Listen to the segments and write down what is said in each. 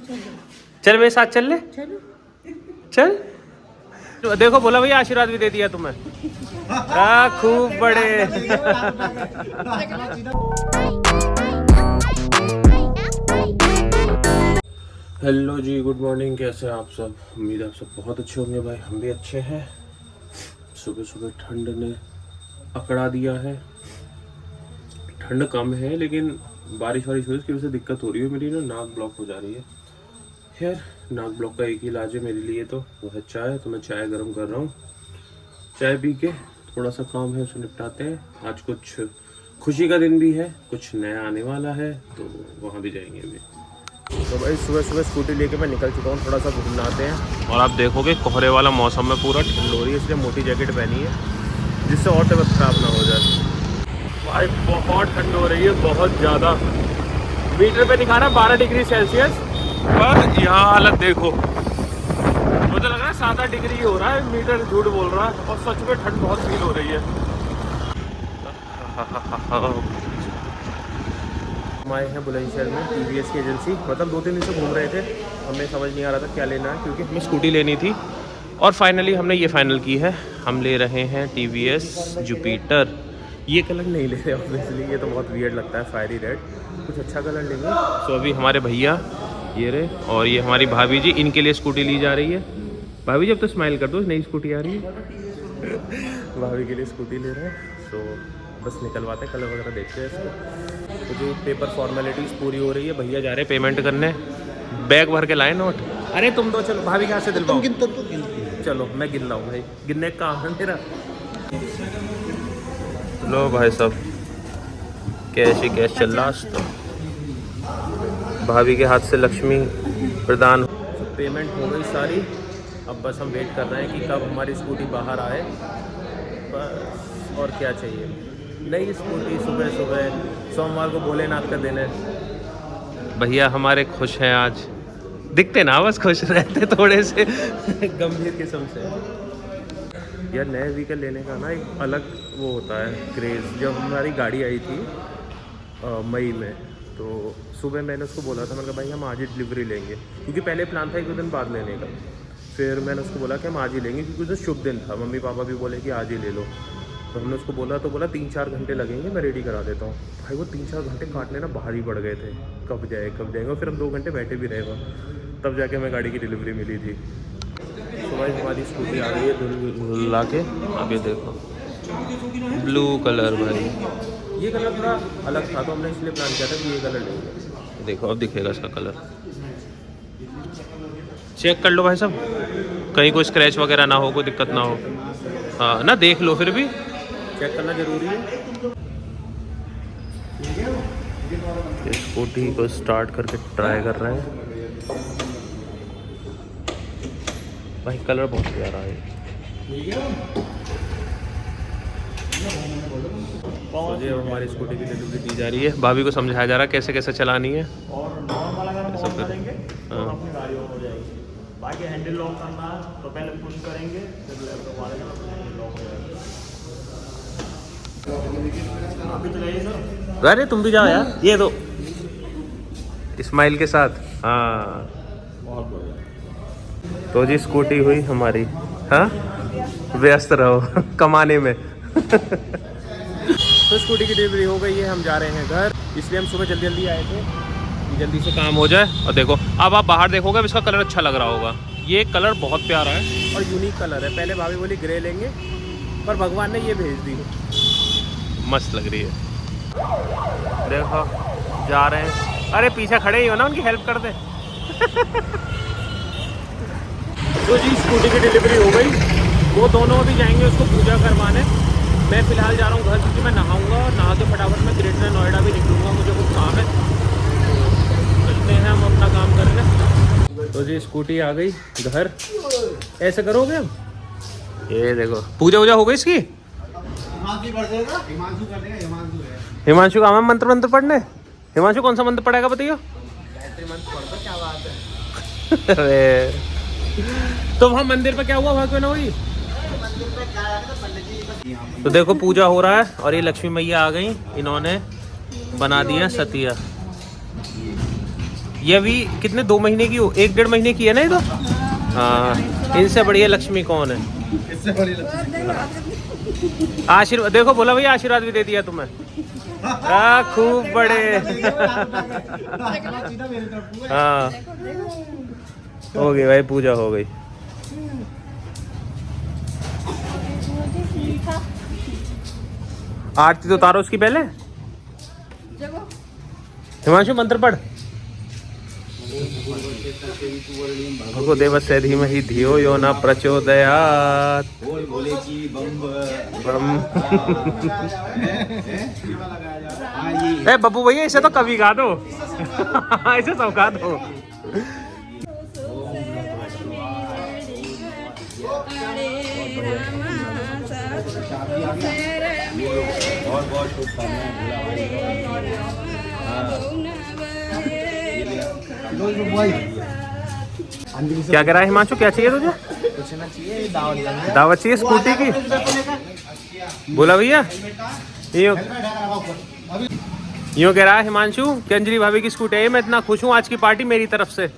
चल मेरे साथ चल ले, चल। देखो बोला भैया आशीर्वाद भी दे दिया तुम्हें। खूब बड़े। हेलो जी, गुड मॉर्निंग। कैसे हैं आप सब? उम्मीद है आप सब बहुत अच्छे होंगे भाई। हम भी अच्छे हैं। सुबह सुबह ठंड ने अकड़ा दिया है। ठंड कम है लेकिन बारिश वारिश हुई उसकी वजह से दिक्कत हो रही है। मेरी ना नाक ब्लॉक हो जा रही है। खैर, नाक ब्लॉक का एक ही इलाज है मेरे लिए, तो वो है चाय। तो मैं चाय गर्म कर रहा हूँ। चाय पी के थोड़ा सा काम है उसे निपटाते हैं। आज कुछ खुशी का दिन भी है, कुछ नया आने वाला है, तो वहाँ भी जाएंगे अभी। तो भाई सुबह सुबह स्कूटी लेके मैं निकल चुका हूँ। थोड़ा सा घूमना आते हैं। और आप देखोगे कोहरे वाला मौसम में पूरा ठंड हो रही है, इसलिए मोटी जैकेट पहनी है जिससे और तबीयत खराब ना हो जाए। भाई बहुत ठंड हो रही है, बहुत ज़्यादा। मीटर पे दिखा रहा है 12 डिग्री सेल्सियस, पर यहाँ हालत देखो, मुझे लग रहा है 7 डिग्री हो रहा है। मीटर झूठ बोल रहा है और सच में ठंड बहुत फील हो रही है। हम आए हैं बुलंदशहर में TVS की एजेंसी। मतलब 2-3 दिन से घूम रहे थे, हमें समझ नहीं आ रहा था क्या लेना है, क्योंकि हमें स्कूटी लेनी थी। और फाइनली हमने ये फाइनल की है, हम ले रहे हैं TVS जुपिटर। ये कलर नहीं ले रहे ऑब्वियसली, ये तो बहुत वियर्ड लगता है, फायरी रेड। कुछ अच्छा कलर लेंगे। तो अभी हमारे भैया ये रहे, और ये हमारी भाभी जी, इनके लिए स्कूटी ली जा रही है। भाभी जी अब तो स्माइल कर दो, नई स्कूटी आ रही है। भाभी के लिए स्कूटी ले रहे हैं, तो बस निकलवाते हैं, कलर वगैरह देखते हैं इसको। तो जो पेपर फॉर्मेलिटीज़ पूरी हो रही है, भैया जा रहे हैं पेमेंट करने। बैग भर के लाए नोट। अरे तुम तो चलो, भाभी कहाँ से दिलवाओ? चलो मैं गिन रहा हूँ भाई, गिनने का काम है मेरा। लो भाई साहब, कैश ही कैश चल रहा है। तो भाभी के हाथ से लक्ष्मी प्रदान। पेमेंट हो गई सारी, अब बस हम वेट कर रहे हैं कि कब हमारी स्कूटी बाहर आए। बस और क्या चाहिए। नई स्कूटी सुबह सुबह, सोमवार को भोलेनाथ का दिन है। भैया हमारे खुश हैं आज, दिखते ना बस खुश रहते थोड़े से गंभीर किस्म से। यार नए व्हीकल लेने का ना एक अलग वो होता है क्रेज़। जब हमारी गाड़ी आई थी मई में, तो सुबह मैंने उसको बोला था, मैंने कहा भाई हम आज ही डिलीवरी लेंगे, क्योंकि पहले प्लान था 1-2 दिन बाद लेने का। फिर मैंने उसको बोला कि हम आज ही लेंगे, क्योंकि उस शुभ दिन था। मम्मी पापा भी बोले कि आज ही ले लो। तो हमने उसको बोला, तो बोला 3-4 घंटे लगेंगे, मैं रेडी करा देता हूँ। भाई वो 3-4 घंटे काटने ना बाहर ही पड़ गए थे, कब जाएंगे। और फिर हम 2 घंटे बैठे भी रहे वहाँ, तब जाके हमें गाड़ी की डिलीवरी मिली थी। तो भाई हमारी स्कूटी आ गई है धुला के। अब ये देखो ब्लू कलर, भाई ये कलर थोड़ा अलग था, तो हमने इसलिए प्लान किया था कि ये कलर लेंगे। देखो अब दिखेगा इसका कलर। चेक कर लो भाई साहब, कहीं कोई स्क्रैच वगैरह ना हो, कोई दिक्कत ना हो। हाँ ना, देख लो, फिर भी चेक करना ज़रूरी है। स्कूटी को स्टार्ट करके ट्राई कर रहे हैं। भाई कलर बहुत प्यारा है। तो जी अब हमारी स्कूटी की डिलीवरी दी जा रही है। भाभी को समझाया जा रहा है कैसे कैसे चलानी है। और नॉर्मल अगर हम ऑन करेंगे तो अपनी गाड़ी ऑन हो जाएगी। बाकी हैंडल लॉक करना है तो पहले पुश करेंगे, फिर लैपटॉप मारेंगे तो हैंडल लॉक हो जाएगा। आप भी चलाइए सर। अरे तुम भी जाओ यार, ये दो स्माइल के साथ। हाँ बहुत बढ़िया। तो जी स्कूटी हुई हमारी। हाँ व्यस्त रहो कमाने में। तो स्कूटी की डिलीवरी हो गई है, हम जा रहे हैं घर। इसलिए हम सुबह जल्दी जल्दी आए थे कि जल्दी से काम हो जाए। और देखो अब आप बाहर देखोगे, अब इसका कलर अच्छा लग रहा होगा। ये कलर बहुत प्यारा है और यूनिक कलर है। पहले भाभी बोली ग्रे लेंगे, पर भगवान ने ये भेज दी। मस्त लग रही है। देखो जा रहे हैं। अरे पीछे खड़े ही हो ना, उनकी हेल्प कर दे। तो जी स्कूटी की डिलीवरी हो गई। वो दोनों भी जाएंगे उसको पूजा करवाने। मैं फ़िलहाल जा रहा हूँ घर, क्योंकि मैं नहाऊंगा और नहा के फटाफट मैं ग्रेटर नोएडा भी निकलूँगा, मुझे कुछ काम है। तो चलते हैं हम अपना काम करने। तो जी स्कूटी आ गई घर। ऐसे करोगे हम? ये देखो पूजा वूजा हो गई इसकी। हिमांशु का हम मंत्र मंत्र पढ़ने। हिमांशु कौन सा मंत्र पढ़ेगा बताइए? क्या बात है। अरे तो वहाँ मंदिर पे क्या हुआ, वहाँ क्यों ना हुई? तो देखो पूजा हो रहा है और ये लक्ष्मी मैया आ गई, इन्होंने बना दिया सतिया। ये अभी कितने 2 महीने की हो, 1-1.5 महीने की है ना ये तो। हाँ, इनसे बढ़िया लक्ष्मी कौन है? इससे बड़ी लक्ष्मी। आशीर्वाद देखो, बोला भैया आशीर्वाद भी दे दिया तुम्हें। खूब बड़े। हाँ हो गई भाई, पूजा हो गई। आरती तो उतारो उसकी पहले। हिमांशु मंत्र पढ़। भगो देवस्य धीमहि धियो यो न प्रचोदयात्। ए बब्बू भैया इसे तो कभी गा दो। इसे सब गा दो। बहुत बहुत क्या कह रहा है हिमांशु? क्या चाहिए तुझे? कुछ ना चाहिए, दावत चाहिए स्कूटी की। बोला भैया यूँ कह रहा है हिमांशु कि अंजलि भाभी की स्कूटी है, मैं इतना खुश हूँ, आज की पार्टी मेरी तरफ से।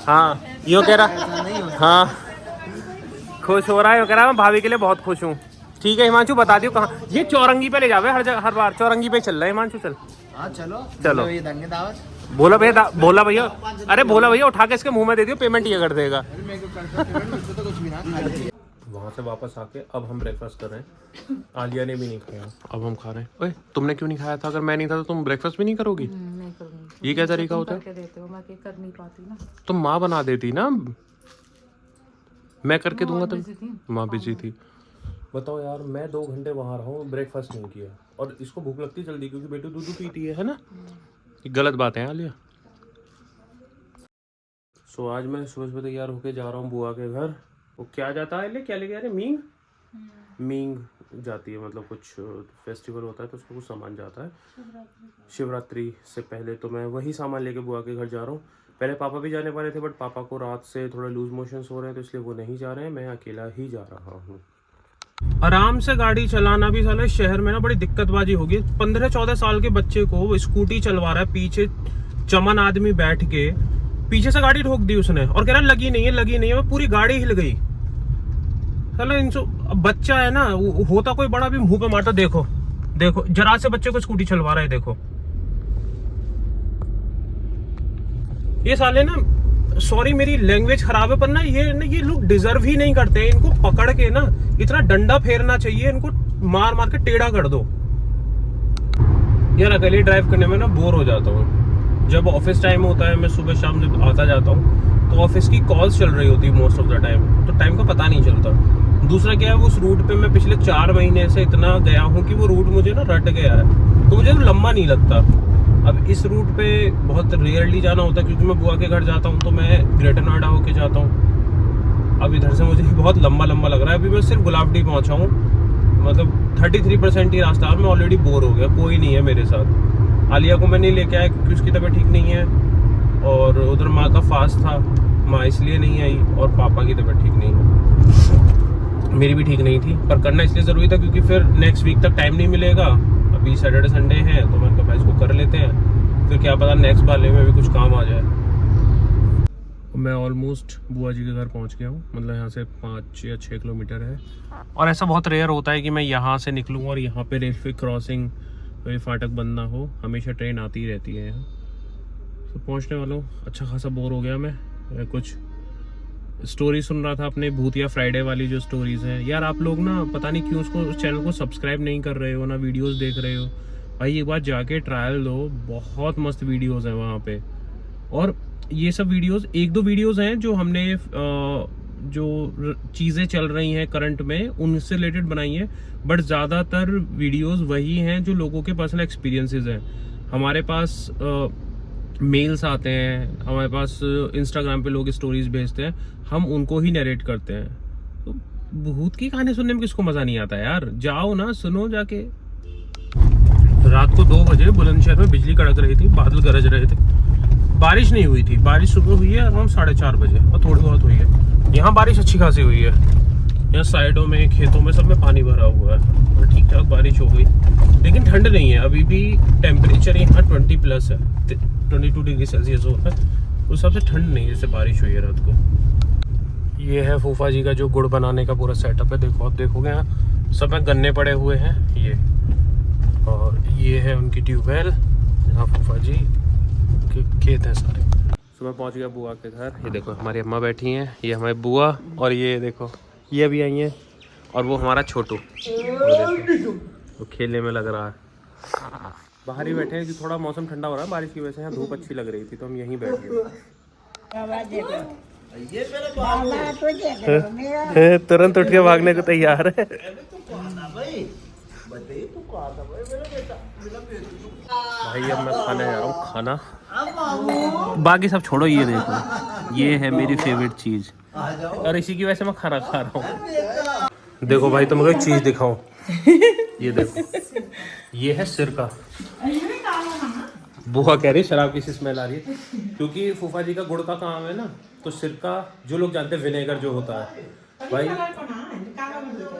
हाँ यूँ कह रहा। हाँ खुश हो रहा है, कह रहा है मैं भाभी के लिए बहुत खुश हूँ। ठीक है हिमांशु, बता दियो कहाँ। ये चौरंगी पे ले जावे हर जगह, हर बार चौरंगी पे चल रहा है हिमांशु। चल हाँ चलो चलो। ये देंगे दावत। बोला भैया अरे बोला भैया उठा के इसके मुंह में दे दियो, पेमेंट ये कर देगा। वहाँ से वापस आके अब हम ब्रेकफास्ट कर रहे हैं। आलिया ने भी नहीं खाया, अब हम खा रहे हैं। ओए तुमने क्यों नहीं खाया था? अगर मैं नहीं था तो तुम ब्रेकफास्ट भी नहीं करोगी? नहीं करूंगी। ये क्या तरीका होता है? देते हो, मैं कर नहीं पाती ना। तुम माँ बना देती ना, मैं करके दूंगा। तुम माँ बिजी थी। बताओ यार, मैं 2 घंटे वहाँ रहा हूँ, ब्रेकफास्ट नहीं किया। और इसको भूख लगती जल्दी क्योंकि बेटू दूध पीती है ना। गलत बात है आलिया। सो आज मैं सुबह तैयार होके जा रहा हूँ बुआ के घर। वो क्या जाता है, क्या लेके आ रहे? मींग जाती है, मतलब कुछ फेस्टिवल होता है तो उसको कुछ सामान जाता है शिवरात्रि से पहले। तो मैं वही सामान लेके बुआ के घर जा रहा हूँ। पहले पापा भी जाने वाले थे, बट पापा को रात से थोड़ा लूज मोशंस हो रहे हैं तो इसलिए वो नहीं जा रहे हैं, मैं अकेला ही जा रहा हूँ। आराम से गाड़ी चलाना भी साला शहर में ना बड़ी दिक्कतबाजी होगी। 15-14 साल के बच्चे को स्कूटी चलवा रहा है, पीछे चमन आदमी बैठ के, पीछे से गाड़ी ठोक दी उसने और कह रहा लगी नहीं है। पूरी गाड़ी हिल गई साला। बच्चा है ना, होता कोई बड़ा भी मुंह पे मारता। देखो जरा से बच्चे को स्कूटी चलवा रहा है। देखो ये साले ना, सॉरी मेरी लैंग्वेज खराब है, पर ना ये लोग डिजर्व ही नहीं करते हैं। इनको पकड़ के ना इतना डंडा फेरना चाहिए, इनको मार मार के टेढ़ा कर दो। यार अकेले ड्राइव करने में ना बोर हो जाता हूँ। जब ऑफिस टाइम होता है, मैं सुबह शाम जब आता जाता हूँ तो ऑफिस की कॉल्स चल रही होती है मोस्ट ऑफ द टाइम, तो टाइम का पता नहीं चलता। दूसरा क्या है, उस रूट पे मैं पिछले 4 महीने से इतना गया हूँ कि वो रूट मुझे ना रट गया है, तो मुझे लंबा नहीं लगता। अब इस रूट पे बहुत रेयरली जाना होता है क्योंकि मैं बुआ के घर जाता हूँ तो मैं ग्रेटर नोएडा होके जाता हूँ। अब इधर से मुझे बहुत लंबा लग रहा है। अभी मैं सिर्फ गुलाबडी पहुँचा हूँ, मतलब 33% ही रास्ता, और मैं ऑलरेडी बोर हो गया। कोई नहीं है मेरे साथ। आलिया को मैं नहीं लेके आया क्योंकि उसकी तबीयत ठीक नहीं है, और उधर माँ का फास्ट था, माँ इसलिए नहीं आई, और पापा की तबीयत ठीक नहीं है, मेरी भी ठीक नहीं थी। पर करना इसलिए ज़रूरी था क्योंकि फिर नेक्स्ट वीक तक टाइम नहीं मिलेगा। अभी सैटरडे संडे है तो मैं कहा इसको कर लेते हैं, फिर क्या पता नेक्स्ट वाले में भी कुछ काम आ जाए। मैं ऑलमोस्ट बुआ जी के घर पहुंच गया हूँ, मतलब यहाँ से 5 या 6 किलोमीटर है। और ऐसा बहुत रेयर होता है कि मैं यहाँ से निकलूँ और यहाँ पे रेलवे क्रॉसिंग फाटक बंद ना हो, हमेशा ट्रेन आती ही रहती है यहाँ। तो पहुँचने वाला हूँ। अच्छा खासा बोर हो गया मैं, कुछ स्टोरी सुन रहा था अपने भूतिया फ्राइडे वाली जो स्टोरीज हैं। यार आप लोग ना पता नहीं क्यों उसको, उस चैनल को सब्सक्राइब नहीं कर रहे हो ना, वीडियोस देख रहे हो। भाई एक बार जाके ट्रायल दो, बहुत मस्त वीडियोस हैं वहाँ पे। और ये सब वीडियोस 1-2 वीडियोस हैं जो हमने जो चीज़ें चल रही हैं करंट में उनसे रिलेटेड बनाई हैं, बट ज़्यादातर वीडियोस वही हैं जो लोगों के पर्सनल एक्सपीरियंसेस हैं। हमारे पास मेल्स आते हैं, हमारे पास इंस्टाग्राम पे लोग स्टोरीज भेजते हैं, हम उनको ही नरेट करते हैं। तो भूत की कहानी सुनने में किसको मज़ा नहीं आता यार? जाओ ना, सुनो जाके। रात को 2 बजे बुलंदशहर में बिजली कड़क रही थी, बादल गरज रहे थे, बारिश नहीं हुई थी। बारिश सुबह हुई है अराउंड 4:30 बजे और थोड़ी बहुत हुई है। यहाँ बारिश अच्छी खासी हुई है। यहाँ साइडों में खेतों में सब में पानी भरा हुआ है और ठीक ठाक बारिश हो गई, लेकिन ठंड नहीं है अभी भी। टेम्परेचर यहाँ 20+ है, 22 डिग्री सेल्सियस हो रहा है। उस हिसाब से ठंड नहीं है जैसे बारिश हुई है रात को। ये है फूफा जी का जो गुड़ बनाने का पूरा सेटअप है। देखो आप देखोगे यहाँ सब में गन्ने पड़े हुए हैं ये, और ये है उनकी ट्यूबवेल जहाँ फूफा जी के खेत हैं सारे। सुबह पहुँच गया बुआ के घर। ये देखो हमारी अम्मा बैठी हैं, ये हमारी बुआ, और ये देखो ये अभी आई हैं, और वो हमारा छोटू वो खेलने में लग रहा है। बाहर ही बैठे हैं कि थोड़ा मौसम ठंडा हो रहा है बारिश की वजह से। यहाँ धूप अच्छी लग रही थी तो हम यहीं बैठ गए। तुरंत उठ के भागने को तैयार है। भाई अब मैं खाने जा रहा हूँ खाना। बाकी सब छोड़ो, ये देखो ये है मेरी फेवरेट चीज और इसी की वजह से मैं खाना खा रहा हूँ। देखो भाई तुम एक चीज दिखाओ, ये देखो ये है सिरका। बुआ कह रही शराब की सी स्मेल आ रही है, क्योंकि फूफा जी का गुड़ का काम है ना, तो सिरका जो लोग जानते हैं विनेगर जो होता है भाई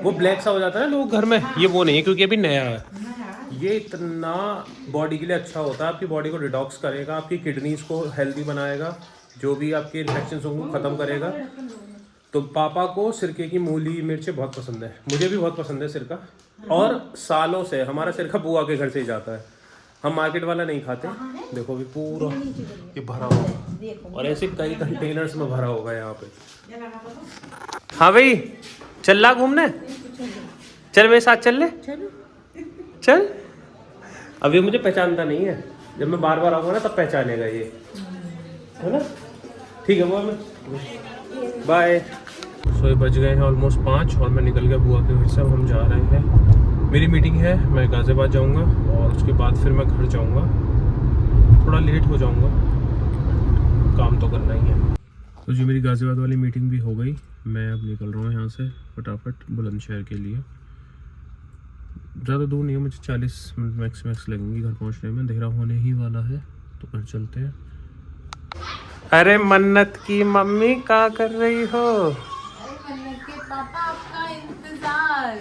वो ब्लैक सा हो जाता है ना लोग घर में, ये वो नहीं है क्योंकि अभी नया है। ये इतना बॉडी के लिए अच्छा होता है, आपकी बॉडी को डिटॉक्स करेगा, आपकी किडनीज को हेल्दी बनाएगा, जो भी आपके इन्फेक्शन को ख़त्म करेगा। तो पापा को सिरके की मूली मिर्चें बहुत पसंद है, मुझे भी बहुत पसंद है सिरका, और सालों से हमारा सिरका बुआ के घर से ही जाता है, हम मार्केट वाला नहीं खाते। देखो अभी पूरा ये भरा होगा और ऐसे कई कंटेनर्स में भरा होगा यहाँ पे। हाँ भाई चल ला घूमने, चल मेरे साथ चल ले, चल। अभी मुझे पहचानता नहीं है, जब मैं बार बार आऊँगा ना तब पहचानेगा ये, है ना। ठीक है वो बाय। सो बज गए हैं ऑलमोस्ट 5 और मैं निकल गया बुआ के घर से। अब हम जा रहे हैं, मेरी मीटिंग है, मैं गाज़ियाबाद जाऊंगा और उसके बाद फिर मैं घर जाऊंगा। थोड़ा लेट हो जाऊंगा, काम तो करना ही है। तो जी मेरी गाज़ियाबाद वाली मीटिंग भी हो गई, मैं अब निकल रहा हूँ यहाँ से फटाफट बुलंदशहर के लिए। ज़्यादा दूर नहीं है, मुझे 40 मिनट मैक्स लगेंगी घर पहुँचने में। अंधेरा होने ही वाला है तो घर चलते हैं। अरे मन्नत की मम्मी क्या कर रही हो? मन्नत के पापा आपका इंतजार।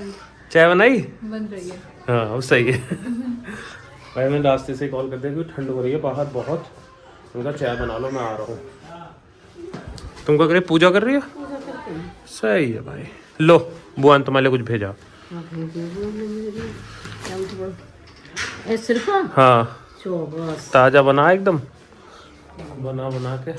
चाय बनाई? बन रही है। हाँ अब सही है। भाई मैंने रास्ते से कॉल कर दिया क्योंकि ठंड हो रही है बाहर बहुत, उनका चाय बना लो मैं आ रहा हूँ। तुम क्या कर रही, पूजा कर रही हो? सही है भाई। लो बुआ ने तुम्हारे लिए कुछ भेजा। हाँ ताज़ा बना एकदम, बना के